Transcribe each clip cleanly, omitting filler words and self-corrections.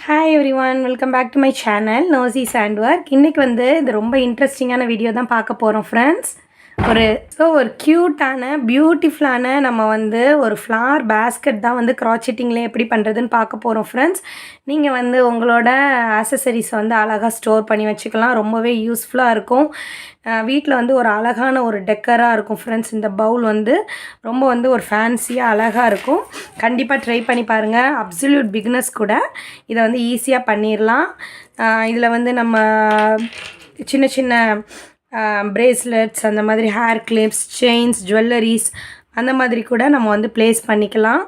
Hi everyone welcome back to my channel nosy sand work. இன்றைக்கி வந்து இது ரொம்ப இன்ட்ரெஸ்டிங்கான வீடியோ தான் பார்க்க போகிறோம் ஃப்ரெண்ட்ஸ். ஒரு க்யூட்டான பியூட்டிஃபுல்லான நம்ம வந்து ஒரு ஃப்ளார் பேஸ்கெட் தான் வந்து க்ராச்செட்டிங்கில் எப்படி பண்ணுறதுன்னு பார்க்க போகிறோம் ஃப்ரெண்ட்ஸ். நீங்கள் வந்து உங்களோட ஆக்சசரிஸை வந்து அழகாக ஸ்டோர் பண்ணி வச்சுக்கலாம். ரொம்பவே யூஸ்ஃபுல்லாக இருக்கும். வீட்டில் வந்து ஒரு அழகான ஒரு டெக்கராக இருக்கும் ஃப்ரெண்ட்ஸ். இந்த பவுல் வந்து ரொம்ப வந்து ஒரு ஃபேன்சியாக அழகாக இருக்கும். கண்டிப்பாக ட்ரை பண்ணி பாருங்கள். அப்சல்யூட் பிகினர்ஸ் கூட இதை வந்து ஈஸியாக பண்ணிடலாம். இதில் வந்து நம்ம சின்ன சின்ன பிரேஸ்லெட்ஸ், அந்த மாதிரி ஹேர் கிளிப்ஸ், செயின்ஸ், ஜுவல்லரிஸ் அந்த மாதிரி கூட நம்ம வந்து ப்ளேஸ் பண்ணிக்கலாம்.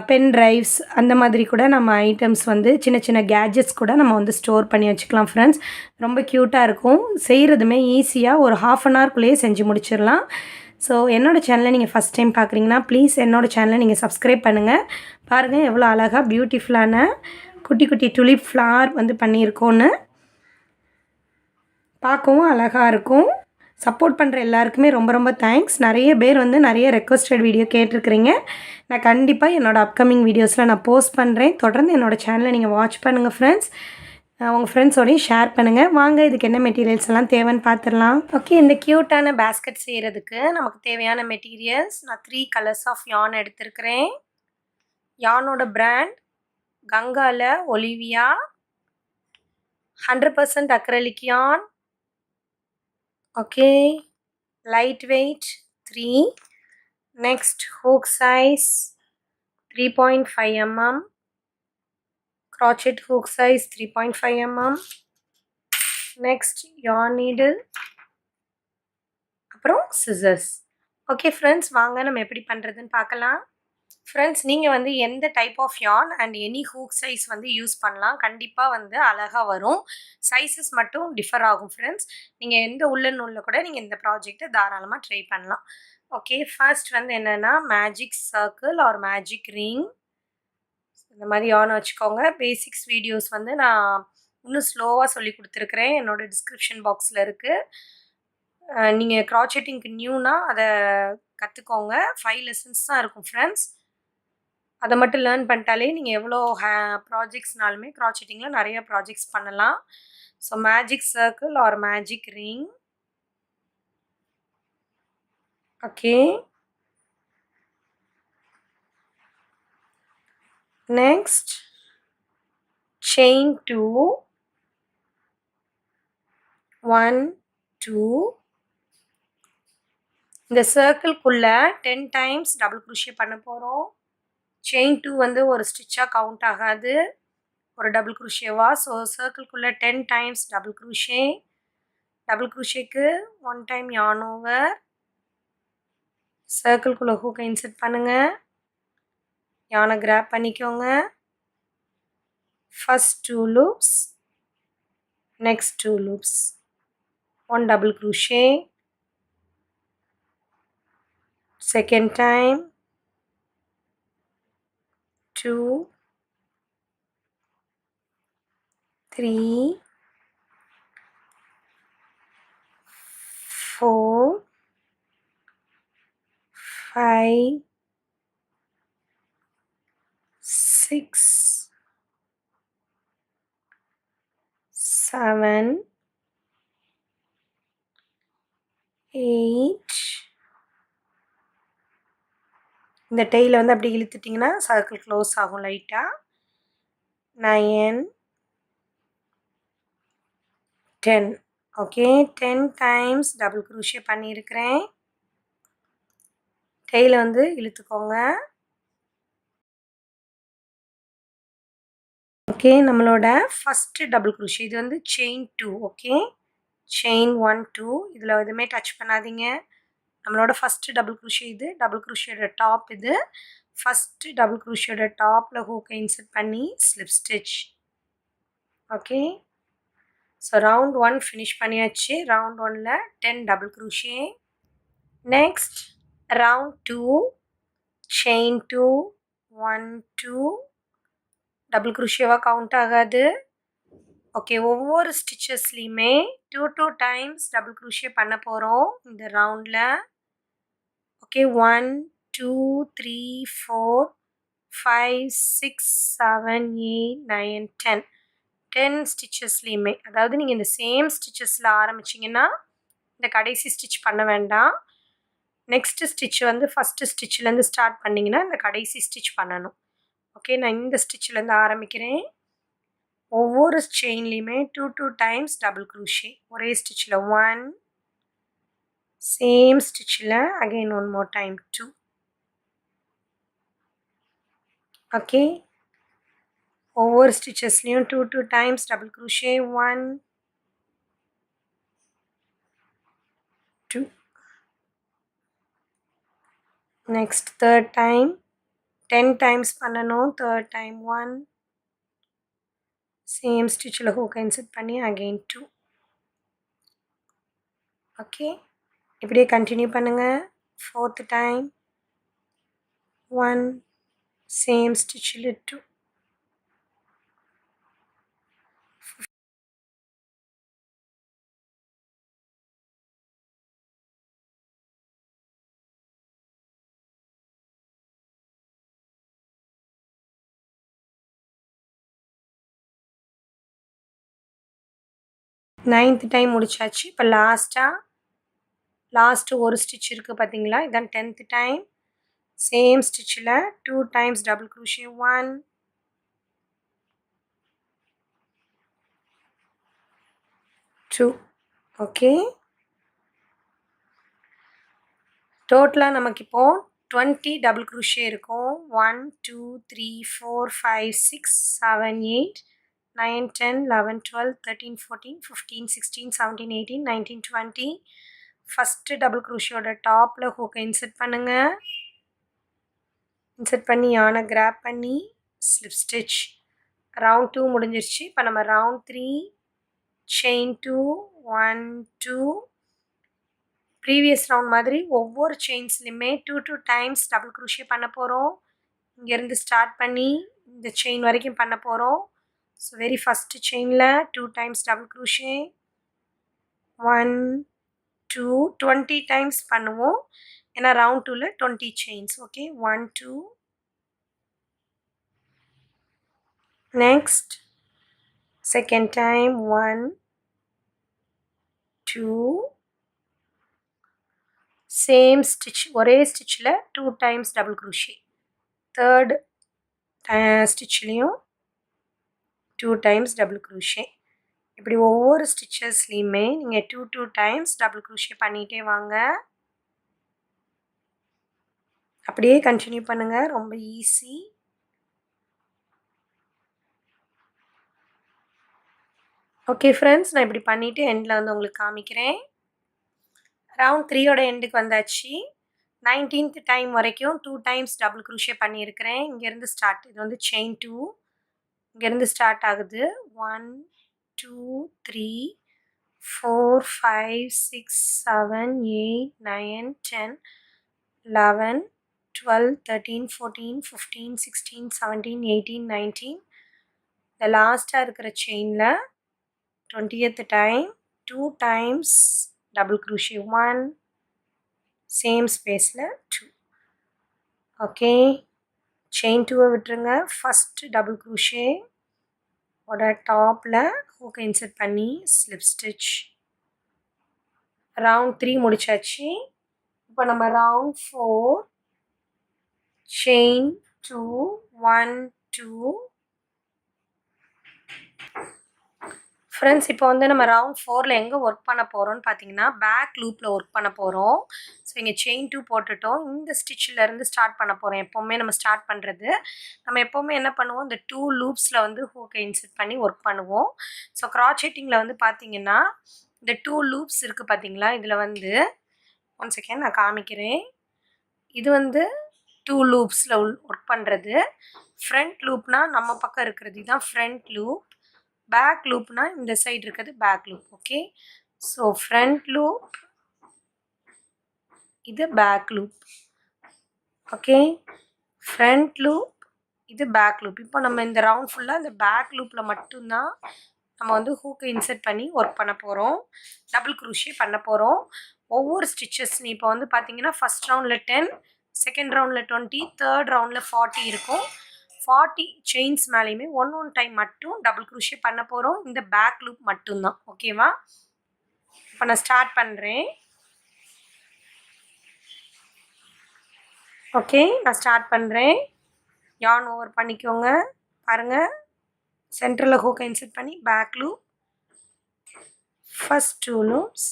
பென் ட்ரைவ்ஸ் அந்த மாதிரி கூட நம்ம ஐட்டம்ஸ் வந்து சின்ன சின்ன கேட்ஜெட்ஸ் கூட நம்ம வந்து ஸ்டோர் பண்ணி வச்சுக்கலாம் ஃப்ரெண்ட்ஸ். ரொம்ப க்யூட்டாக இருக்கும். செய்கிறதுமே ஈஸியாக ஒரு ½ அன் ஹவர்க்குள்ளேயே செஞ்சு முடிச்சிடலாம். ஸோ என்னோடய சேனலை நீங்கள் ஃபஸ்ட் டைம் பார்க்குறீங்கன்னா ப்ளீஸ் என்னோடய சேனலை நீங்கள் சப்ஸ்கிரைப் பண்ணுங்கள். பாருங்கள் எவ்வளோ அழகாக பியூட்டிஃபுல்லான குட்டி குட்டி டுலிப் ஃப்ளார் வந்து பண்ணியிருக்கோன்னு. பார்க்கவும் அழகாக இருக்கும். சப்போர்ட் பண்ணுற எல்லாருக்குமே ரொம்ப ரொம்ப தேங்க்ஸ். நிறைய பேர் வந்து நிறைய ரெக்வஸ்டட் வீடியோ கேட்டிருக்கிறீங்க. நான் கண்டிப்பாக என்னோடய அப்கமிங் வீடியோஸில் நான் போஸ்ட் பண்ணுறேன். தொடர்ந்து என்னோடய சேனலை நீங்கள் வாட்ச் பண்ணுங்கள் ஃப்ரெண்ட்ஸ். உங்கள் ஃப்ரெண்ட்ஸோடையும் ஷேர் பண்ணுங்கள். வாங்க இதுக்கு என்ன மெட்டீரியல்ஸ் எல்லாம் தேவைன்னு பார்த்துடலாம். ஓகே, இந்த க்யூட்டான பேஸ்கெட் செய்கிறதுக்கு நமக்கு தேவையான மெட்டீரியல்ஸ் நான் 3 கலர்ஸ் ஆஃப் யான் எடுத்திருக்கிறேன். யானோட பிராண்ட் கங்கால ஒலிவியா 100% அக்ரலிக் யான். Okay, lightweight 3. Next, hook size 3.5 mm. Crochet hook size 3.5 mm. Next, yarn needle. அப்புறம் scissors. ஓகே ஃப்ரெண்ட்ஸ், வாங்க நம்ம எப்படி பண்ணுறதுன்னு பார்க்கலாம். ஃப்ரெண்ட்ஸ், நீங்கள் வந்து எந்த டைப் ஆஃப் யான் அண்ட் எனி ஹூக் சைஸ் வந்து யூஸ் பண்ணலாம். கண்டிப்பாக வந்து அழகாக வரும். சைஸஸ் மட்டும் டிஃபர் ஆகும் ஃப்ரெண்ட்ஸ். நீங்கள் எந்த உள்ளன் நூலில் கூட நீங்கள் இந்த ப்ராஜெக்டை தாராளமாக ட்ரை பண்ணலாம். ஓகே, ஃபர்ஸ்ட் வந்து என்னென்னா magic circle or magic ring இந்த மாதிரி யான் வச்சுக்கோங்க. பேசிக்ஸ் வீடியோஸ் வந்து நான் இன்னும் ஸ்லோவாக சொல்லி கொடுத்துருக்குறேன். என்னோடய டிஸ்கிரிப்ஷன் பாக்ஸில் இருக்குது. நீங்கள் க்ராச்செட்டிங்க்கு நியூனா அதை கற்றுக்கோங்க. 5 லெசன்ஸ் தான் இருக்கும் ஃப்ரெண்ட்ஸ். அதை மட்டும் லேர்ன் பண்ணிட்டாலே நீங்கள் எவ்வளோ ப்ராஜெக்ட்ஸ்னாலுமே க்ராச்செட்டிங்கில் நிறைய ப்ராஜெக்ட்ஸ் பண்ணலாம். So magic circle or magic ring. Okay, next chain 2 1 2. இந்த சர்க்கிள்குள்ளே 10 டைம்ஸ் டபுள் க்ரோஷே பண்ண போகிறோம். செயின் 2 வந்து ஒரு ஸ்டிச்சாக கவுண்ட் ஆகாது, ஒரு டபுள் க்ரோஷேவா. ஸோ சர்க்கிள்குள்ளே 10 டைம்ஸ் டபுள் க்ரோஷே. டபுள் க்ரோஷேக்கு 1 டைம் யான் ஓவர். சர்க்கிள்குள்ளே ஹூக்கை இன்சர்ட் பண்ணுங்கள். யானை கிராப் பண்ணிக்கோங்க. First 2 loops, next 2 loops, 1 double crochet. Second time 2 3 4 5 6 7 8. இந்த டெய்லை வந்து அப்படி இழுத்துட்டிங்கன்னா சர்க்கிள் க்ளோஸ் ஆகும் லைட்டாக. 9 10. ஓகே, 10 டைம்ஸ் டபுள் க்ரோஷே பண்ணியிருக்கிறேன். டெய்லை வந்து இழுத்துக்கோங்க. ஓகே, நம்மளோட ஃபஸ்ட்டு டபுள் க்ரோஷே இது வந்து செயின் 2. ஓகே, செயின் 1 2 இதில் எதுவுமே டச் பண்ணாதீங்க. நம்மளோட ஃபஸ்ட்டு டபுள் க்ரோஷே இது. டபுள் க்ரோஷேயோட டாப் இது. ஃபஸ்ட்டு டபுள் க்ரோஷேயோட டாப்பில் ஹூக்கை இன்சர்ட் பண்ணி slip stitch. Okay, so round 1 finish பண்ணியாச்சு. ரவுண்ட் 1ல் 10 double crochet. Next round 2 chain 2 1 2. Double க்ரோஷேவாக கவுண்ட் ஆகாது. ஓகே, ஒவ்வொரு ஸ்டிச்சஸ்லேயுமே 2 டைம்ஸ் டபுள் க்ரோஷே பண்ண போகிறோம் இந்த ரவுண்டில். ஓகே, 1 2 3 4 5 6 7 8 9 10 10 ஸ்டிச்சஸ்லையுமே, அதாவது நீங்கள் இந்த சேம் ஸ்டிச்சஸில் ஆரம்பிச்சிங்கன்னா இந்த கடைசி ஸ்டிச் பண்ண வேண்டாம். நெக்ஸ்ட்டு ஸ்டிச் வந்து ஃபஸ்ட்டு ஸ்டிச்சிலேருந்து ஸ்டார்ட் பண்ணிங்கன்னா இந்த கடைசி ஸ்டிச் பண்ணணும். ஓகே, நான் இந்த ஸ்டிச்சிலேருந்து ஆரம்பிக்கிறேன். ஒவ்வொரு செயின்லேயுமே 2 2 டைம்ஸ் டபுள் க்ரூஷே. ஒரே ஸ்டிச்சில் 1, சேம் ஸ்டிச்சில் அகெயின் 1 more time 2. ஓகே, ஒவ்வொரு ஸ்டிச்சஸ்லேயும் 2 2 times double crochet. 1 2. Next third time 10 times பண்ணணும். தேர்ட் டைம் 1, சேம் ஸ்டிச்சில் ஹூக்கை இன்சர்ட் பண்ணி அகெயின் 2. ஓகே, இப்படியே கண்டினியூ பண்ணுங்கள். ஃபோர்த் டைம் 1, சேம் ஸ்டிச்சில் 2. நைன்த் டைம் முடிச்சாச்சு. இப்போ லாஸ்ட்டு ஒரு ஸ்டிச் இருக்குது பார்த்தீங்களா, இதான் 10th டைம். சேம் ஸ்டிச்சில் 2 டைம்ஸ் டபுள் க்ரூஷே. 1 2. ஓகே, டோட்டலாக நமக்கு இப்போது 20 டபுள் க்ரூஷே இருக்கும். 1 2 3 4 5 6 7 8 9 10 11 12 13 14 15 16 17 18 19 20. ஃபஸ்ட்டு டபுள் க்ரூஷியோட டாப்பில் ஹூக்கை இன்சர்ட் பண்ணுங்கள். இன்சர்ட் பண்ணி யானை கிராப் பண்ணி ஸ்லிப் ஸ்டிச். ரவுண்ட் 2 முடிஞ்சிருச்சு. இப்போ நம்ம ரவுண்ட் 3 செயின் 2 1 2. ப்ரீவியஸ் ரவுண்ட் மாதிரி ஒவ்வொரு செயின்ஸ்லையுமே 2 2 டைம்ஸ் டபுள் க்ரூஷே பண்ண போகிறோம். இங்கேருந்து ஸ்டார்ட் பண்ணி இந்த செயின் வரைக்கும் பண்ண போகிறோம். ஸோ வெரி ஃபஸ்ட்டு செயினில் 2 டைம்ஸ் டபுள் க்ரூஷே. 1 2 20 டைம்ஸ் பண்ணுவோம், ஏன்னா ரவுண்ட் 2ல 20 chains. Okay, 1 2. Next second time 1 2. Same stitch, ஒரே ஸ்டிச்சில் 2 டைம்ஸ் டபுள் க்ரூஷே. தேர்ட் ஸ்டிச்லேயும் 2 டைம்ஸ் டபுள் க்ரூஷே. இப்படி ஒவ்வொரு ஸ்டிச்சஸ்லேயுமே நீங்கள் 2 2 டைம்ஸ் டபுள் க்ரூஷே பண்ணிகிட்டே வாங்க. அப்படியே கண்டினியூ பண்ணுங்கள், ரொம்ப ஈஸி. ஓகே ஃப்ரெண்ட்ஸ், நான் இப்படி பண்ணிவிட்டு எண்டில் வந்து உங்களுக்கு காமிக்கிறேன். ரவுண்ட் 3யோட எண்டுக்கு வந்தாச்சு. 19th டைம் வரைக்கும் 2 டைம்ஸ் டபுள் க்ரூஷே பண்ணியிருக்கிறேன். இங்கேருந்து ஸ்டார்ட், இது வந்து செயின் 2. இங்கேருந்து ஸ்டார்ட் ஆகுது. 1 2 3 4 5 6 7 8 9 10 11 12 13 14 15 16 17 18 19. இந்த லாஸ்ட்டாக இருக்கிற செயினில் 20th time 2 times double crochet. 1, same ஸ்பேஸில் 2. ஓகே, செயின் 2வை விட்டுருங்க. ஃபஸ்ட்டு டபுள் க்ரூஷே ஓட டாப்பில் ஹூக்கை இன்சர்ட் பண்ணி ஸ்லிப் ஸ்டிச். ரவுண்ட் 3 முடிச்சாச்சு. இப்போ நம்ம ரவுண்ட் 4 செயின் 2 1 2. ஃப்ரெண்ட்ஸ், இப்போ வந்து நம்ம ரவுண்ட் 4ல் எங்கே ஒர்க் பண்ண போகிறோம்னு பார்த்தீங்கன்னா பேக் லூப்பில் ஒர்க் பண்ண போகிறோம். ஸோ இங்கே செயின் 2 போட்டுட்டோம். இந்த ஸ்டிச்சிலேருந்து ஸ்டார்ட் பண்ண போகிறோம். எப்போவுமே நம்ம ஸ்டார்ட் பண்ணுறது, நம்ம எப்போவுமே என்ன பண்ணுவோம், இந்த 2 லூப்ஸில் வந்து ஹூக்கை இன்சர்ட் பண்ணி ஒர்க் பண்ணுவோம். ஸோ க்ராச்செட்டிங்கில் வந்து பார்த்தீங்கன்னா இந்த 2 லூப்ஸ் இருக்குது பார்த்தீங்களா, இதில் வந்து 1 செகண்ட் நான் காமிக்கிறேன். இது வந்து 2 லூப்ஸில் ஒர்க் பண்ணுறது. ஃப்ரண்ட் லூப்னால் நம்ம பக்கம் இருக்கிறது இதுதான் ஃப்ரண்ட் லூப். பேக் லூப்னா இந்த சைடு இருக்கிறது back loop. Okay, so front loop, இது back loop. Okay, front loop, இது பேக் லூப். இப்போ நம்ம இந்த ரவுண்ட் ஃபுல்லாக இந்த பேக் லூப்பில் மட்டும்தான் நம்ம வந்து ஹூக்கை இன்சர்ட் பண்ணி ஒர்க் பண்ண போகிறோம். டபுள் க்ரூஷே பண்ண போகிறோம். ஒவ்வொரு ஸ்டிச்சஸ் இப்போ வந்து பார்த்தீங்கன்னா ஃபஸ்ட் ரவுண்டில் 10, செகண்ட் ரவுண்டில் 20, தேர்ட் ரவுண்டில் 40 இருக்கும். 40 செயின்ஸ் மேலேயுமே ஒன் டைம் மட்டும் டபுள் க்ரூஷே பண்ண போகிறோம். இந்த பேக் லூப் மட்டும்தான். ஓகேவா? இப்போ நான் ஸ்டார்ட் பண்ணுறேன். ஓகே, நான் ஸ்டார்ட் பண்ணுறேன். யார்ன் ஓவர் பண்ணிக்கோங்க. பாருங்கள், சென்டரில் ஹூக்கை இன்சர்ட் பண்ணி back loop, first 2 loops,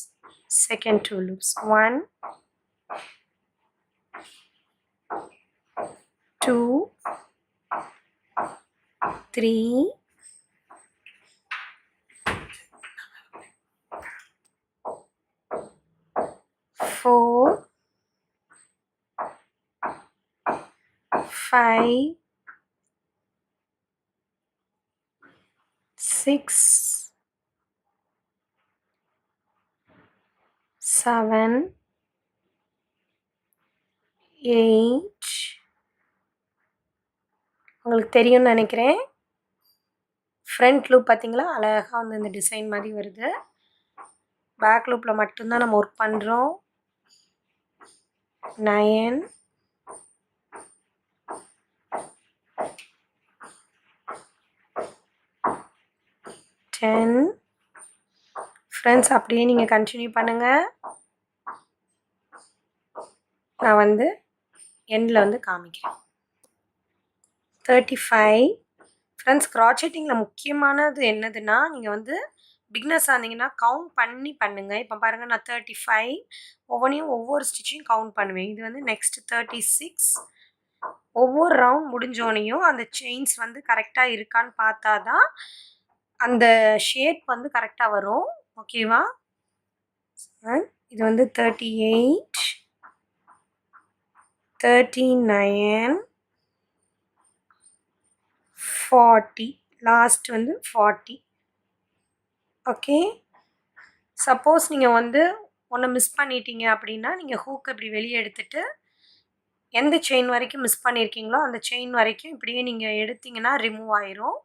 second 2 loops, 1 2 3 4 5 6 7 8. உங்களுக்கு தெரியும்னு நினைக்கிறேன். ஃப்ரண்ட் லூப் பார்த்தீங்களா, அழகாக வந்து இந்த டிசைன் மாதிரி வருது. பேக் லூப்பில் மட்டும்தான் நம்ம ஒர்க் பண்ணுறோம். 9 10. ஃப்ரெண்ட்ஸ், அப்படியே நீங்கள் கண்டினியூ பண்ணுங்கள். நான் வந்து எண்டில் வந்து காமிக்கிறேன். 35. ஃப்ரெண்ட்ஸ், க்ராச்செட்டிங்கில் முக்கியமானது என்னதுன்னா, நீங்கள் வந்து பிக்னஸாக இருந்தீங்கன்னா கவுண்ட் பண்ணி பண்ணுங்கள். இப்போ பாருங்கள், நான் 35 ஒவ்வொன்றையும் ஒவ்வொரு ஸ்டிச்சையும் கவுண்ட் பண்ணுவேன். இது வந்து நெக்ஸ்ட் 36. ஒவ்வொரு ரவுண்ட் முடிஞ்சோனையும் அந்த செயின்ஸ் வந்து கரெக்டாக இருக்கான்னு பார்த்தா தான் அந்த ஷேப் வந்து கரெக்டாக வரும். ஓகேவா? இது வந்து 38 39 40. லாஸ்ட் வந்து 40. ஓகே, சப்போஸ் நீங்கள் வந்து ஒன்று மிஸ் பண்ணிட்டீங்க அப்படின்னா, நீங்கள் ஹூக் இப்படி வெளியே எடுத்துட்டு எந்த செயின் வரைக்கும் மிஸ் பண்ணியிருக்கீங்களோ அந்த செயின் வரைக்கும் இப்படியே நீங்கள் எடுத்தீங்கன்னா ரிமூவ் ஆயிரும்.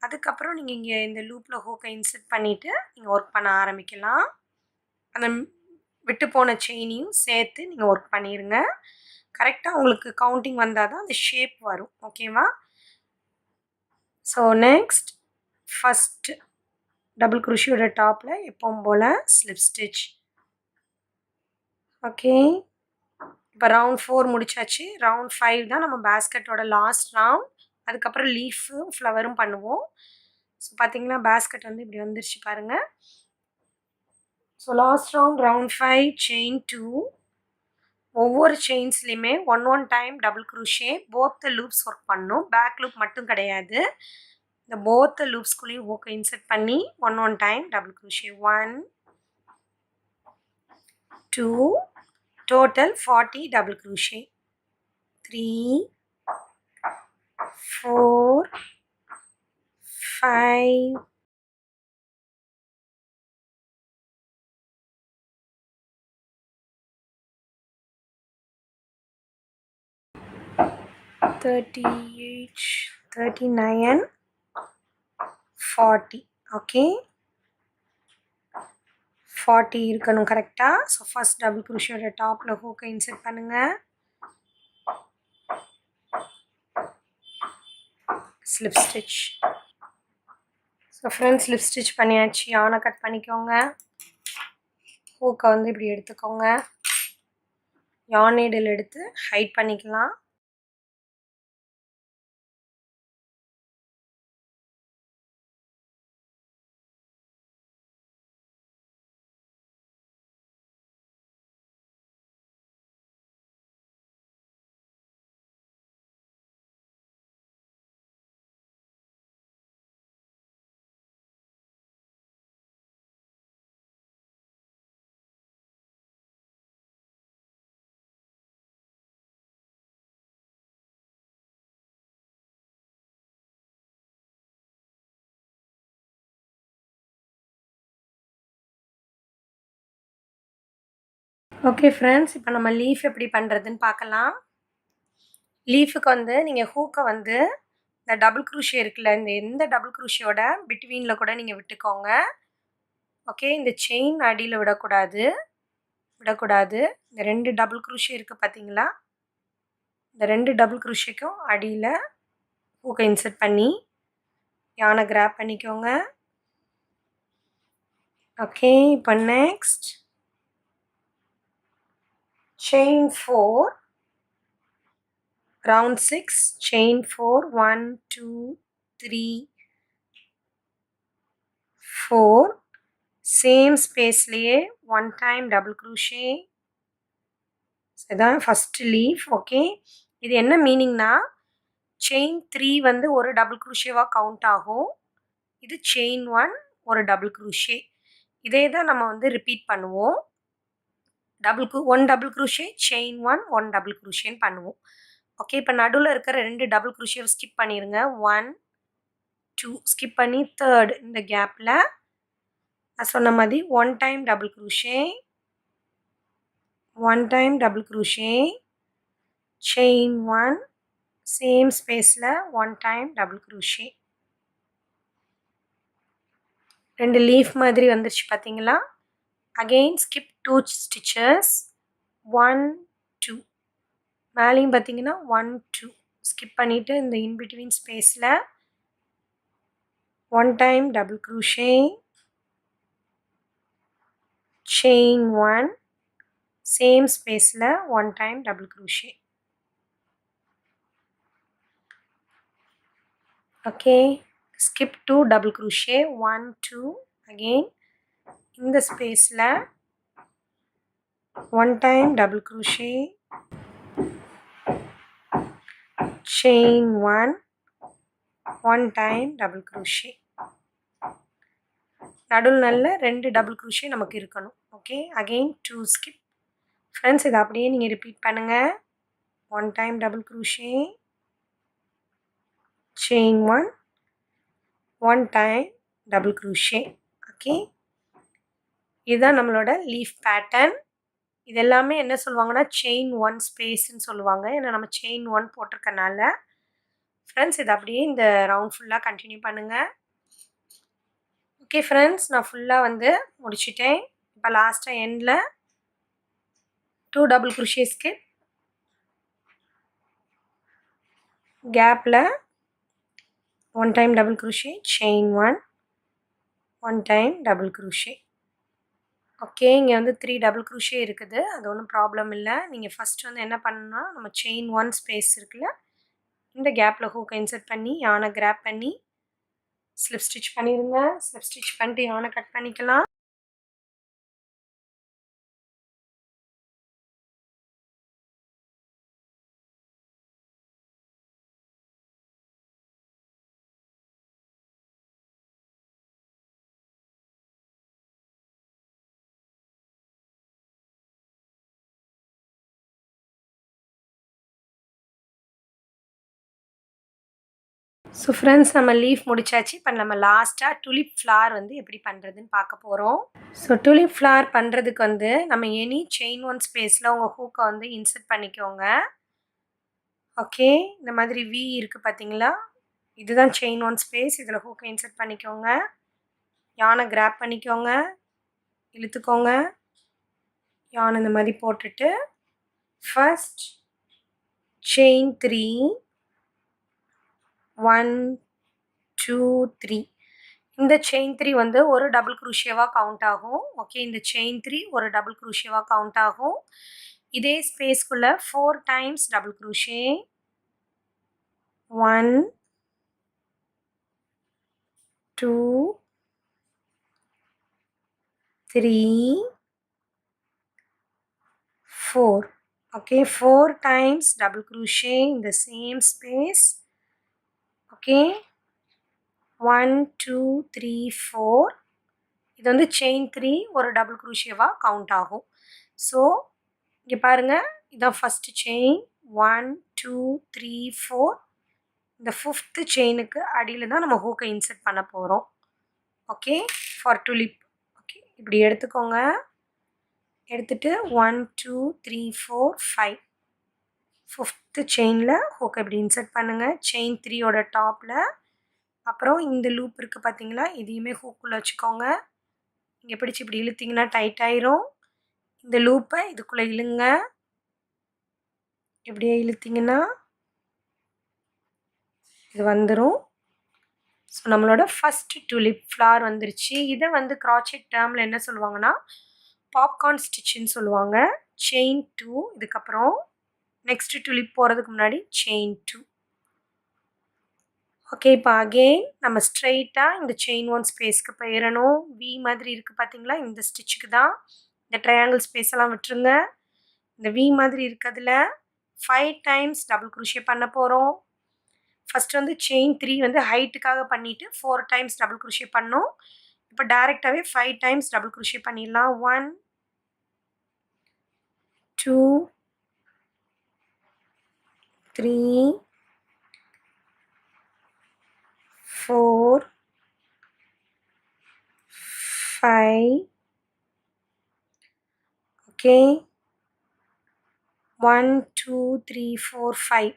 அதுக்கப்புறம் நீங்கள் இங்கே இந்த லூப்பில் ஹூக்கை இன்சர்ட் பண்ணிவிட்டு நீங்கள் ஒர்க் பண்ண ஆரம்பிக்கலாம். அந்த விட்டு போன செயினையும் சேர்த்து நீங்கள் ஒர்க் பண்ணிடுங்க. கரெக்டாக உங்களுக்கு கவுண்டிங் வந்தால் தான் அந்த ஷேப் வரும். ஓகேவா? ஸோ நெக்ஸ்ட் ஃபஸ்ட் டபுள் குரோஷியோட டாப்பில் எப்பவும் போல் ஸ்லிப் ஸ்டிச். ஓகே, இப்போ ரவுண்ட் 4 முடிச்சாச்சு. ரவுண்ட் 5 தான் நம்ம பேஸ்கெட்டோட லாஸ்ட் ரவுண்ட். அதுக்கப்புறம் லீஃபும் ஃப்ளவரும் பண்ணுவோம். ஸோ பார்த்தீங்கன்னா பேஸ்கெட் வந்து இப்படி வந்துருச்சு பாருங்கள். So last round 5 chain 2. ஒவ்வொரு செயின்ஸ்லையுமே one time double crochet both loops work பண்ணும். பேக் லூப் மட்டும் கிடையாது. இந்த போத் லூப்ஸ்குள்ளேயும் ஹூக்கை இன்சர்ட் பண்ணி one time double crochet. 1 2 total 40 double crochet. 3 4 5 38 39 40. Okay, 40 இருக்கணும் கரெக்டாக. ஸோ ஃபஸ்ட் டபுள் குரோஷியோட டாப்பில் ஹூக்கை இன்சர்ட் பண்ணுங்கள். Slip stitch. So friends, slip stitch பண்ணியாச்சு. யானை கட் பண்ணிக்கோங்க. ஹூக்கை வந்து இப்படி எடுத்துக்கோங்க. யான் நீடில் எடுத்து ஹைட் பண்ணிக்கலாம். ஓகே ஃப்ரெண்ட்ஸ், இப்போ நம்ம லீஃப் எப்படி பண்ணுறதுன்னு பார்க்கலாம். லீஃபுக்கு வந்து நீங்கள் ஹூக்கை வந்து இந்த டபுள் குரோஷே இருக்குல்ல, இந்த எந்த டபுள் குரோஷியோட பிட்வீனில் கூட நீங்கள் விட்டுக்கோங்க. ஓகே, இந்த செயின் அடியில் விடக்கூடாது. இந்த 2 டபுள் குரோஷே இருக்குது பார்த்தீங்களா, இந்த 2 டபுள் குரோஷேக்கும் அடியில் ஹூக்கை இன்சர்ட் பண்ணி யானை கிராப் பண்ணிக்கோங்க. ஓகே, இப்போ next chain 4 round 6 chain 4 1 2 3 4 same spaceலயே 1 time double crochet. இதான் ஃபர்ஸ்ட் லீஃப். ஓகே, இது என்ன மீனிங்னா செயின் 3 வந்து ஒரு டபுள் குரோஷேவா கவுண்ட் ஆகும். இது செயின் 1 ஒரு டபுள் குரோஷே. இதே தான் நம்ம வந்து ரிப்பீட் பண்ணுவோம். One double crochet chain 1 double குரோஷேன்னு பண்ணுவோம். ஓகே, இப்போ நடுவில் இருக்கிற 2 டபுள் குரோஷேவை ஸ்கிப் பண்ணிடுங்க. 1 2 ஸ்கிப் பண்ணி தேர்ட் இந்த கேப்பில் நான் சொன்ன மாதிரி 1 time double crochet, 1 time double crochet, chain 1 same ஸ்பேஸில் 1 டைம் டபுள் குரோஷே. 2 லீஃப் மாதிரி வந்துருச்சு பார்த்தீங்களா? அகெயின் ஸ்கிப் 2 ஸ்டிச்சஸ் 1 2 மேலேயும் பார்த்தீங்கன்னா 1 2 ஸ்கிப் பண்ணிவிட்டு இந்த இன்பிட்வீன் ஸ்பேஸில் 1 time double crochet, chain 1 same ஸ்பேஸில் 1 time double crochet. Okay, skip 2 double crochet 1 2 again இந்த ஸ்பேஸில் 1 time double crochet, chain 1 time double crochet. நடுவில் நல்ல 2 double crochet நமக்கு இருக்கணும். Okay, again 2 skip. ஃப்ரெண்ட்ஸ், இதை அப்படியே நீங்கள் ரிப்பீட் பண்ணுங்கள். 1 time double crochet, chain 1 time double crochet. Okay, இதுதான் நம்மளோட லீஃப் பேட்டர்ன். இது எல்லாமே என்ன சொல்லுவாங்கன்னா செயின் 1 ஸ்பேஸ்ன்னு சொல்லுவாங்க. ஏன்னா நம்ம செயின் 1 போட்டிருக்கனால. ஃப்ரெண்ட்ஸ், இது அப்படியே இந்த ரவுண்ட் ஃபுல்லாக கண்டினியூ பண்ணுங்கள். ஓகே ஃப்ரெண்ட்ஸ், நான் ஃபுல்லாக வந்து முடிச்சிட்டேன். இப்போ லாஸ்ட்டாக எண்டில் 2 double crochet skip, கேப்பில் 1 time double crochet, chain 1 time double crochet. Okay, இங்கே வந்து 3 double crochet இருக்குது. அது ஒன்றும் ப்ராப்ளம் இல்லை. நீங்கள் ஃபஸ்ட் வந்து என்ன பண்ணணும்னா நம்ம செயின் 1 ஸ்பேஸ் இருக்குல்ல, இந்த கேப்பில் ஹூக்கை இன்சர்ட் பண்ணி யானை கிராப் பண்ணி ஸ்லிப் ஸ்டிச் பண்ணிடுங்க. ஸ்லிப் ஸ்டிச் பண்ணிட்டு யானை கட் பண்ணிக்கலாம். ஸோ ஃப்ரெண்ட்ஸ், நம்ம லீஃப் முடிச்சாச்சு. இப்போ நம்ம லாஸ்ட்டாக டுலிப் ஃப்ளார் வந்து எப்படி பண்ணுறதுன்னு பார்க்க போகிறோம். ஸோ டுலிப் ஃப்ளார் பண்ணுறதுக்கு வந்து நம்ம எனி செயின் 1 ஸ்பேஸில் உங்கள் ஹூக்கை வந்து இன்சர்ட் பண்ணிக்கோங்க. ஓகே, இந்த மாதிரி வி இருக்குது பார்த்தீங்களா, இதுதான் செயின் 1 ஸ்பேஸ். இதில் ஹூக்கை இன்சர்ட் பண்ணிக்கோங்க. யானை கிராப் பண்ணிக்கோங்க, இழுத்துக்கோங்க. யானை இந்த மாதிரி போட்டுட்டு ஃபர்ஸ்ட் செயின் 3 1 2 3 இந்த செயின் 3 வந்து ஒரு டபுள் குரோஷேவாக கவுண்ட் ஆகும். ஓகே, இந்த செயின் 3 ஒரு டபுள் குரோஷேவாக கவுண்ட் ஆகும். இதே ஸ்பேஸ்க்குள்ளே 4 times double crochet, 1 2 3 4. Okay, 4 times double crochet in the same space. Okay, 1 2 3 4. இது வந்து செயின் 3 ஒரு டபுள் குரோஷேவாக கவுண்ட் ஆகும். ஸோ இங்கே பாருங்கள், இதான் ஃபஸ்ட்டு செயின் 1 2 3 4. இந்த 5th செயினுக்கு அடியில் தான் நம்ம ஹூக்கை இன்சர்ட் பண்ண போகிறோம். Okay, for tulip. ஓகே, இப்படி எடுத்துக்கோங்க. எடுத்துட்டு 1 2 3 4 5 5th செயினில் ஹூக்கை இப்படி இன்சர்ட் பண்ணுங்கள். செயின் 3யோட டாப்பில். அப்புறம் இந்த லூப் இருக்குது பார்த்தீங்களா, இதையுமே ஹூக்குள்ளே வச்சுக்கோங்க. இங்கே பிடிச்சி இப்படி இழுத்திங்கன்னா டைட் ஆயிரும். இந்த லூப்பை இதுக்குள்ளே இழுங்க. இப்படியே இழுத்தீங்கன்னா இது வந்துடும். ஸோ நம்மளோட ஃபஸ்ட் டுலிப் ஃப்ளார் வந்துருச்சு. இதை வந்து க்ராச்செட் டேர்மில் என்ன சொல்லுவாங்கன்னா பாப்கார்ன் ஸ்டிச்சுன்னு சொல்லுவாங்க. செயின் 2, இதுக்கப்புறம் நெக்ஸ்ட் டுலிப் போகிறதுக்கு முன்னாடி செயின் 2. ஓகே, இப்போ அகெயின் நம்ம ஸ்ட்ரெயிட்டாக இந்த செயின் 1 ஸ்பேஸ்க்கு போயிடணும். வி மாதிரி இருக்குது பார்த்தீங்களா, இந்த ஸ்டிச்சுக்கு தான். இந்த ட்ரையாங்கிள் ஸ்பேஸ் எல்லாம் விட்டுருங்க. இந்த வி மாதிரி இருக்கிறதுல 5 டைம்ஸ் டபுள் குரோஷே பண்ண போகிறோம். ஃபஸ்ட்டு வந்து செயின் 3 வந்து ஹைட்டுக்காக பண்ணிவிட்டு 4 டைம்ஸ் டபுள் குரோஷே பண்ணோம். இப்போ டைரெக்டாகவே 5 டைம்ஸ் டபுள் குரோஷே பண்ணிடலாம். 1 2 3 4 5. ஓகே, 1 2 3 4 5.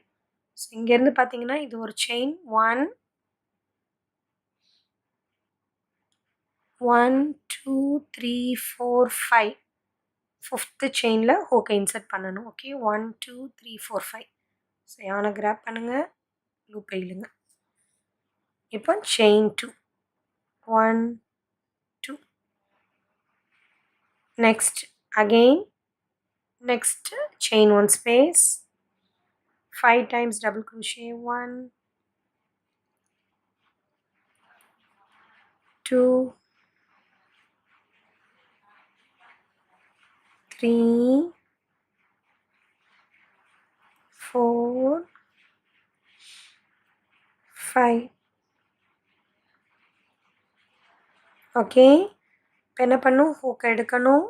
ஸோ இங்கேருந்து பார்த்தீங்கன்னா இது ஒரு செயின் 1 1 2 3 4 5. ஃபிஃப்த்து செயினில் ஹூக்கை இன்சர்ட் பண்ணணும். ஓகே, 1 2 3 4 5. ஸோ யானை கிராப் பண்ணுங்கள், லூப்பை இழுங்க. இப்போ chain 2 1 2. Next again next chain 1 space, 5 times double crochet, 1 2 3 4 5. Okay, இப்போ என்ன பண்ணும், ஹூக் எடுக்கணும்.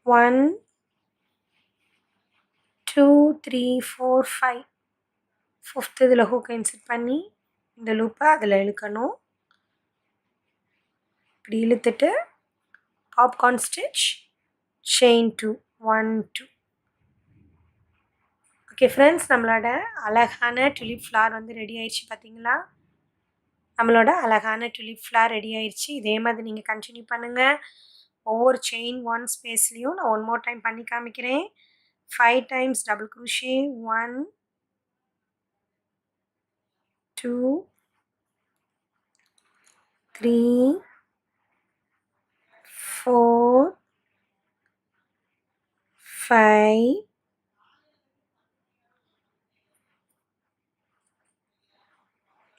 1 2 3 4 5. ஃபிஃப்த் இதில் ஹூக்கை இன்சர்ட் பண்ணி இந்த லூப்பை அதில் இழுக்கணும். இப்படி இழுத்துட்டு popcorn stitch chain 2 1 2. Okay friends, நம்மளோட அழகான டுலிப் ஃப்ளார் வந்து ரெடி ஆயிடுச்சு. பார்த்தீங்களா, நம்மளோட அழகான டுலிப் ஃப்ளார் ரெடி ஆயிடுச்சு. இதே மாதிரி நீங்கள் கண்டினியூ பண்ணுங்கள். ஒவ்வொரு செயின் 1 ஸ்பேஸ்லேயும் நான் 1 மோர் டைம் பண்ணி காமிக்கிறேன். 5 டைம்ஸ் டபுள் குரோஷே, 1 2 3 4 5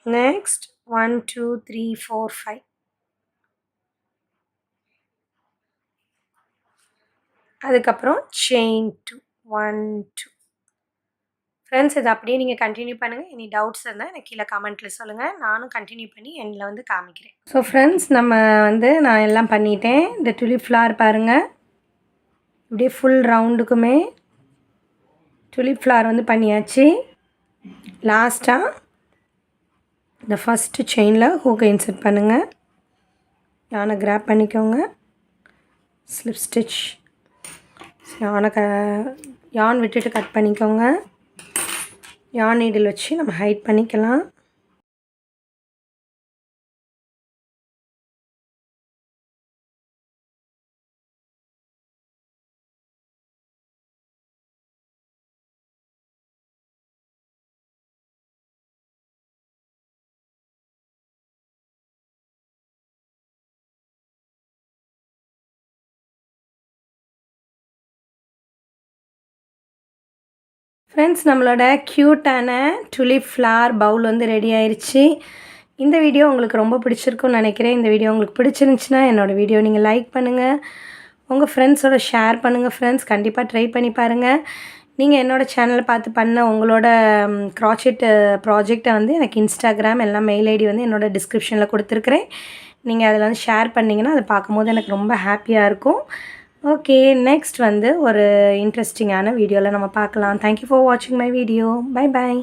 நெக்ஸ்ட் 1 2 3 4 5. அதுக்கப்புறம் செயின் 2 1 2. ஃப்ரெண்ட்ஸ், இதை அப்படியே நீங்கள் கண்டினியூ பண்ணுங்கள். எனி டவுட்ஸ் இருந்தால் எனக்கு கீழே கமெண்ட்டில் சொல்லுங்கள். நானும் கண்டினியூ பண்ணி எண்டில் வந்து காமிக்கிறேன். ஸோ ஃப்ரெண்ட்ஸ், நான் எல்லாம் பண்ணிட்டேன். இந்த டுலிப் ஃப்ளார் பாருங்கள், இப்படியே ஃபுல் ரவுண்டுக்குமே டுலிப் ஃப்ளார் வந்து பண்ணியாச்சு. லாஸ்ட்டாக இந்த ஃபஸ்ட்டு செயினில் ஹூக்கை இன்சர்ட் பண்ணுங்கள். யானை கிராப் பண்ணிக்கோங்க, ஸ்லிப் ஸ்டிச், யான் விட்டுட்டு கட் பண்ணிக்கோங்க. யான் நீடில் வச்சு நம்ம ஹைட் பண்ணிக்கலாம். ஃப்ரெண்ட்ஸ், நம்மளோட க்யூட்டான டுலிப் ஃப்ளார் பவுல் வந்து ரெடி ஆயிடுச்சு. இந்த வீடியோ உங்களுக்கு ரொம்ப பிடிச்சிருக்குன்னு நினைக்கிறேன். இந்த வீடியோ உங்களுக்கு பிடிச்சிருந்துச்சின்னா என்னோடய வீடியோ நீங்கள் லைக் பண்ணுங்கள், உங்கள் ஃப்ரெண்ட்ஸோட ஷேர் பண்ணுங்கள். ஃப்ரெண்ட்ஸ், கண்டிப்பாக ட்ரை பண்ணி பாருங்கள். நீங்கள் என்னோடய சேனலை பார்த்து பண்ண உங்களோட க்ராச்செட் ப்ராஜெக்டை வந்து எனக்கு இன்ஸ்டாகிராம் எல்லாம் மெயில் ஐடி வந்து என்னோடய டிஸ்கிரிப்ஷனில் கொடுத்துருக்குறேன். நீங்கள் அதில் வந்து ஷேர் பண்ணிங்கன்னா அதை பார்க்கும்போது எனக்கு ரொம்ப ஹாப்பியாக இருக்கும். ஓகே, நெக்ஸ்ட் வந்து ஒரு இன்ட்ரெஸ்டிங்கான வீடியோவில் நம்ம பார்க்கலாம். தேங்க்யூ ஃபார் வாட்சிங் மை வீடியோ. Bye by.